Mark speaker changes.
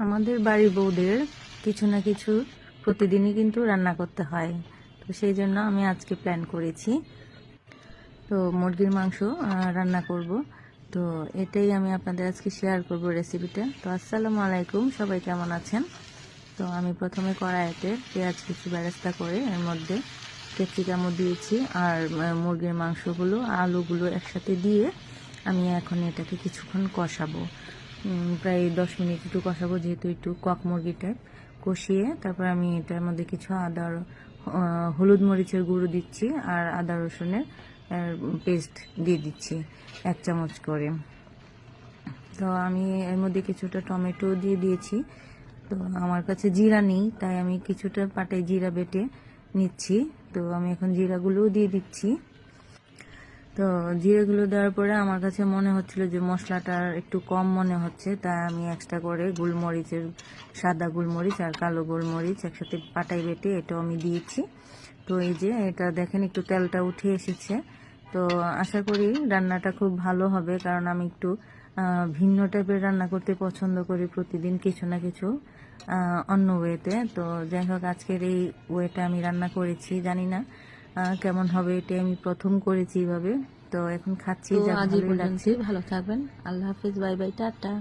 Speaker 1: আমাদের বাড়ির বউদের কিছু না কিছু প্রতিদিনই কিন্তু রান্না করতে হয়। তো সেই জন্য আমি আজকে প্ল্যান করেছি, তো মুরগির মাংস রান্না করব। তো এটাই আমি আপনাদের আজকে শেয়ার করব রেসিপিটা। তো আসসালামু আলাইকুম, সবাই কেমন আছেন? তো আমি প্রথমে কড়াইতে পেঁয়াজ কিছু বেরেস্তা করে এর মধ্যে ক্যাপসিকামও দিয়েছি, আর মুরগির মাংসগুলো আলুগুলো একসাথে দিয়ে আমি এখন এটাকে কিছুক্ষণ কষাবো। প্রায় 10 মিনিট একটু কষাবো, যেহেতু একটু কক মুরগি টাইপ। কষিয়ে তারপর আমি এটার মধ্যে কিছু হলুদ মরিচের গুঁড়ো দিচ্ছি, আর আদা রসুনের পেস্ট দিয়ে দিচ্ছি 1 চামচ করে। তো আমি এর মধ্যে কিছুটা টমেটো দিয়ে দিয়েছি। তো আমার কাছে জিরা নেই, তাই আমি কিছুটা পাটায় জিরা বেটে নিচ্ছি। তো আমি এখন জিরাগুলোও দিয়ে দিচ্ছি। তো জিরেগুলো দেওয়ার পরে আমার কাছে মনে হচ্ছিল যে মশলাটা একটু কম মনে হচ্ছে, তাই আমি এক্সট্রা করে গোলমরিচের সাদা গোলমরিচ আর কালো গোলমরিচ একসাথে পাটাই বেটে এটাও আমি দিয়েছি। তো এই যে এটা দেখেন একটু তেলটা উঠে এসেছে। তো আশা করি রান্নাটা খুব ভালো হবে, কারণ আমি একটু ভিন্ন টাইপের রান্না করতে পছন্দ করি, প্রতিদিন কিছু না কিছু অন্য ওয়েতে। তো যাই হোক, আজকের এই ওয়েটা আমি রান্না করেছি, জানি না কেমন হবে, এটা আমি প্রথম করেছি এইভাবে। তো এখন খাচ্ছি, যা ভালোই লাগছে। ভালো থাকবেন, আল্লাহ হাফিজ, বাই বাই, টাটা।